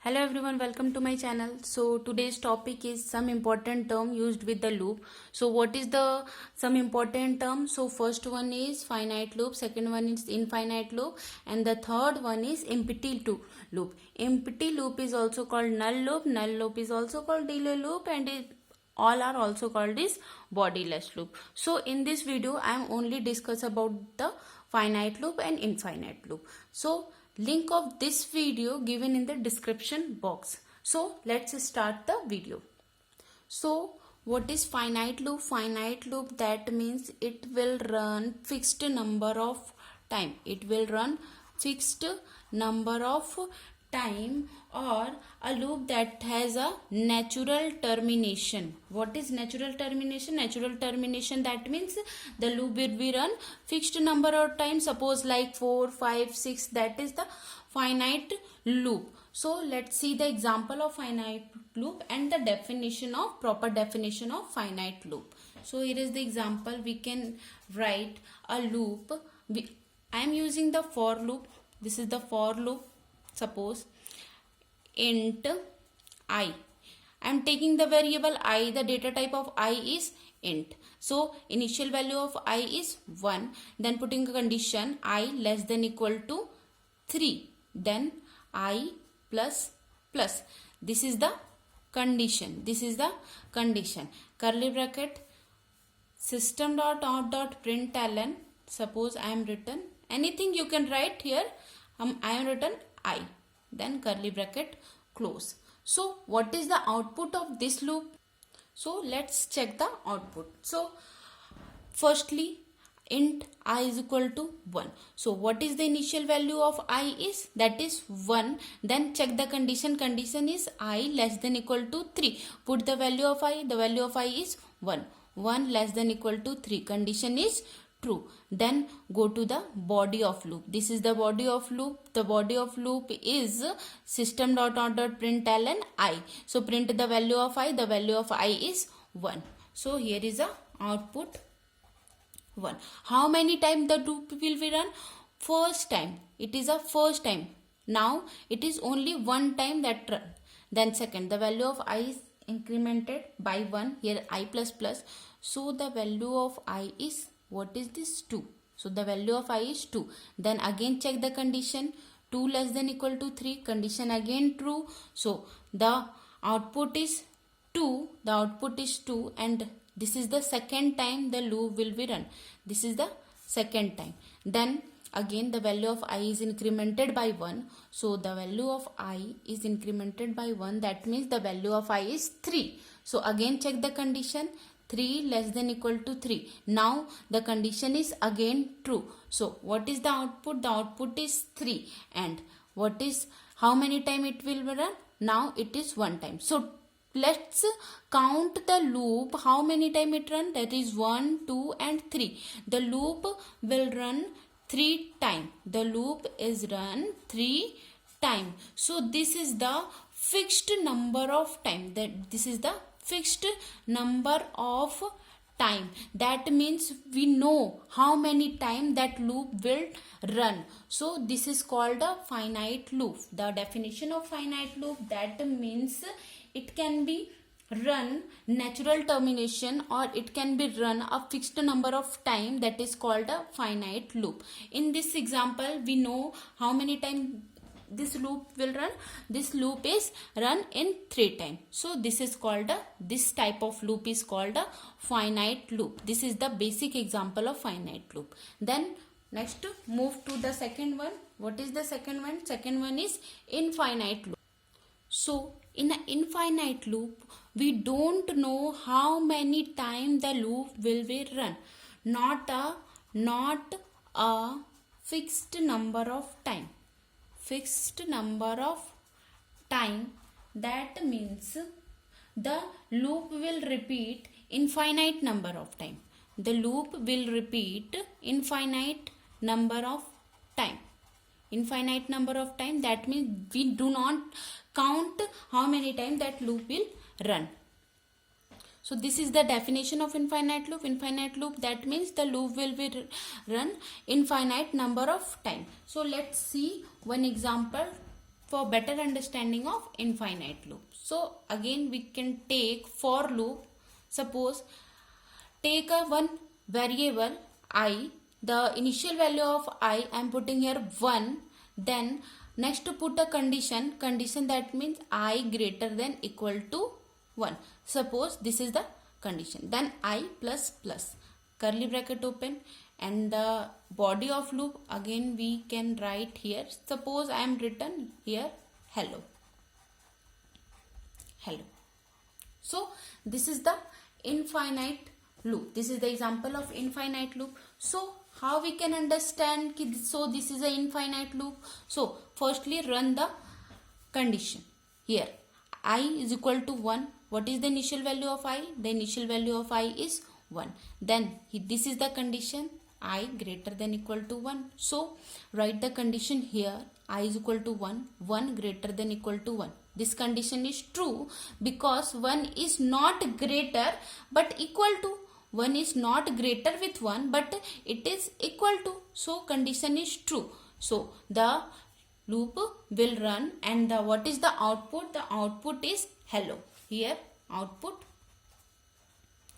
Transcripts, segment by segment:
Hello everyone, welcome to my channel. So today's topic is some important term used with the loop. So what is the some important term? So first one is finite loop, second one is infinite loop, and the third one is empty loop. Empty loop is also called null loop is also called delay loop, and all are also called is bodiless loop. So in this video I am only discuss about the finite loop and infinite loop. So link of this video given in the description box. So let's start the video. So what is finite loop? Finite loop, that means it will run fixed number of time. It will run fixed number of time, or a loop that has a natural termination. What is natural termination? Natural termination, that means the loop will be run fixed number of times, suppose like 4, 5, 6. That is the finite loop. So let's see the example of finite loop and the definition of proper definition of finite loop. So here is the example. We can write a loop. I am using the for loop. This is the for loop. Suppose int I am taking the variable I, the data type of I is int. So initial value of I is 1, then putting a condition I less than equal to 3, then I plus plus. This is the condition. This is the condition. Curly bracket system dot out dot println. Suppose I am written anything, you can write here. I am written I, then curly bracket close. So what is the output of this loop? So let's check the output. So firstly, int I is equal to 1. So what is the initial value of I is? That is 1. Then check the condition. Condition is I less than equal to 3. Put the value of I. The value of I is 1. 1 less than equal to 3. Condition is true. Then go to the body of loop. This is the body of loop. The body of loop is system dot out dot println I. So print the value of I. The value of I is 1. So here is a output 1. How many times the loop will be run? First time. It is a first time. Now it is only one time that run. Then second, the value of I is incremented by 1. Here I plus plus. So the value of I is, what is this? 2. So the value of I is 2. Then again check the condition. 2 less than equal to 3. Condition again true. So the output is 2. The output is 2, and this is the second time the loop will be run. This is the second time. Then again the value of I is incremented by 1. So the value of I is incremented by 1. That means the value of I is 3. So again check the condition. 3 less than equal to 3. Now the condition is again true. So what is the output? The output is 3. And what is, how many time it will run? Now it is one time. So let's count the loop. How many time it run? That is 1, 2 and 3. The loop will run 3 time. The loop is run 3 time. So this is the fixed number of time. This is the fixed number of time. That means we know how many time that loop will run. So this is called a finite loop. The definition of finite loop, that means it can be run natural termination, or it can be run a fixed number of time. That is called a finite loop. In this example we know how many times this loop will run. This loop is run in 3 times. So this is called this type of loop is called a finite loop. This is the basic example of finite loop. Then next move to the second one. What is the second one? Second one is infinite loop. So in an infinite loop we don't know how many times the loop will be run. Not a fixed number of time. Fixed number of time, that means the loop will repeat infinite number of time. The loop will repeat infinite number of time. Infinite number of time, that means we do not count how many times that loop will run. So this is the definition of infinite loop. Infinite loop, that means the loop will be run infinite number of time. So let's see one example for better understanding of infinite loop. So again we can take for loop. Suppose take a one variable I, the initial value of I am putting here 1, then next to put a condition that means I greater than equal to 1. Suppose this is the condition, then I plus plus curly bracket open, and the body of loop again we can write here. Suppose I am written here hello. So this is the infinite loop. This is the example of infinite loop. So how we can understand so this is an infinite loop? So firstly run the condition here. I is equal to 1. What is the initial value of I? The initial value of I is 1. Then this is the condition, I greater than equal to 1. So write the condition here, I is equal to 1 greater than equal to 1. This condition is true because 1 is not greater but equal to. 1 is not greater with 1 but it is equal to. So condition is true. So the loop will run, and what is the output? The output is hello. Here output,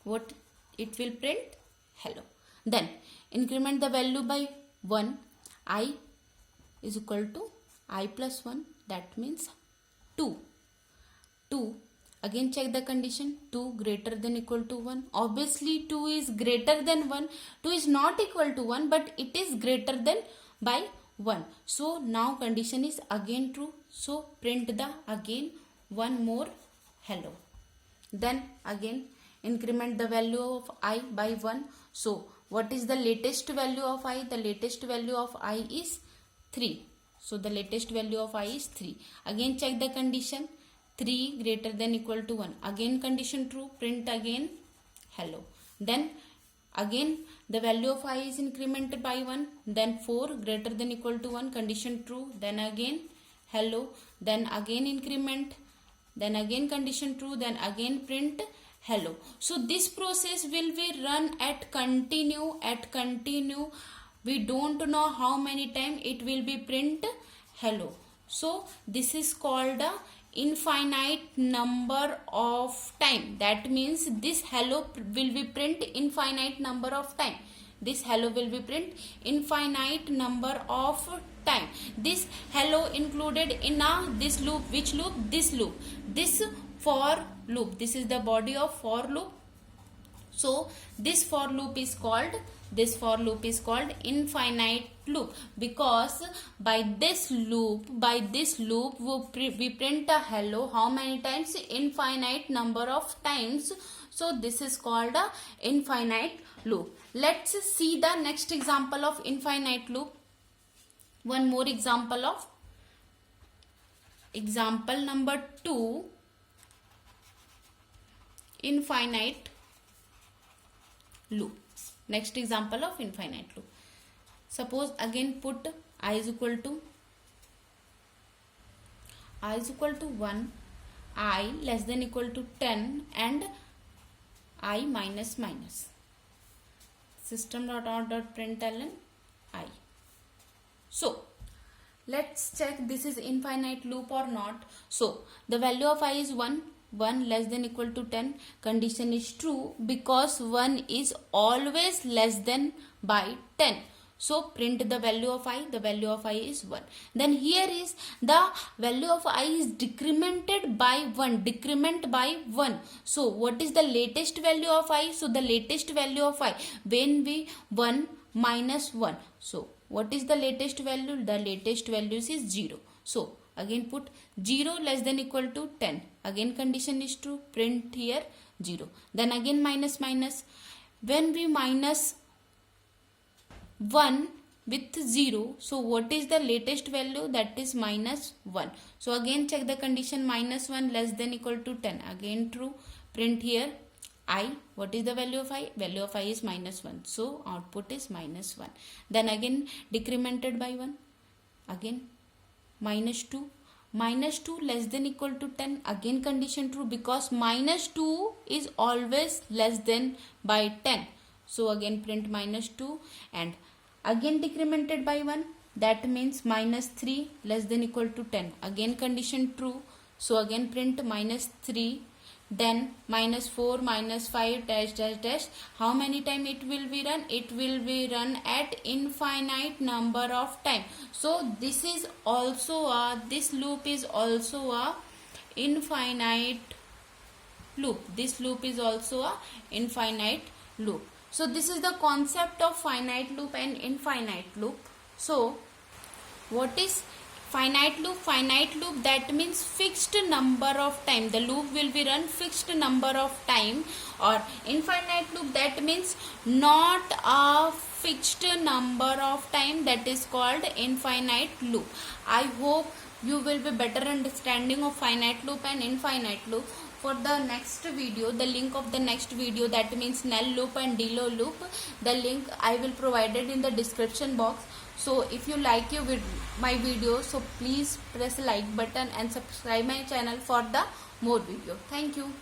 what it will print? Hello. Then increment the value by 1. I is equal to I plus 1, that means 2. Again check the condition, 2 greater than equal to 1. Obviously 2 is greater than 1. 2 is not equal to 1 but it is greater than by 1. So now condition is again true. So print the again one more hello. Then again increment the value of I by 1. So what is the latest value of I? The latest value of I is 3. So the latest value of I is 3. Again check the condition, 3 greater than equal to 1. Again condition true, print again hello. Then again the value of I is incremented by 1. Then 4 greater than equal to 1, condition true. Then again hello. Then again increment. Then again condition true. Then again print hello. So this process will be run at continue. We don't know how many times it will be print hello. So this is called a infinite number of time. That means this hello will be print infinite number of time. This hello will be print infinite number of time. This hello included in this loop. Which loop? This loop. This for loop. This is the body of for loop. So this for loop is called infinite loop, because by this loop we print a hello how many times? Infinite number of times. So this is called a infinite loop. Let's see the next example of infinite loop. One more example of example number 2, infinite loop. Next example of infinite loop. Suppose again put I is equal to 1, I less than equal to 10, and I minus minus. System.out.println I. So let's check this is infinite loop or not. So the value of I is 1 less than equal to 10. Condition is true because 1 is always less than by 10. So print the value of I. The value of I is 1. Then here is the value of I is decremented by 1. Decrement by 1. So what is the latest value of I? So the latest value of I when we 1 minus 1. So what is the latest value? The latest value is 0. So again put 0 less than equal to 10. Again condition is true. Print here 0. Then again minus minus. When we minus 1 with 0, so what is the latest value? That is minus 1. So again check the condition, minus 1 less than equal to 10. Again true. Print here I. What is the value of I? Value of I is minus 1. So output is minus 1. Then again decremented by 1. Again minus 2. Minus 2 less than equal to 10. Again condition true because minus 2 is always less than by 10. So again print minus 2 and again decremented by 1. that means minus 3 less than equal to 10. Again condition true, so again print minus 3, then minus 4 minus 5 dash dash dash. How many time it will be run? It will be run at infinite number of time. So this is also this loop is also a infinite loop. This loop is also a infinite loop. So this is the concept of finite loop and infinite loop. So what is finite loop? Finite loop, that means fixed number of time. The loop will be run fixed number of time. Or infinite loop, that means not a fixed number of time, that is called infinite loop. I hope you will be better understanding of finite loop and infinite loop. For the next video, the link of the next video, that means null loop and DELO loop, the link I will provide it in the description box. So if you like my video, so please press like button and subscribe my channel for the more video. Thank you.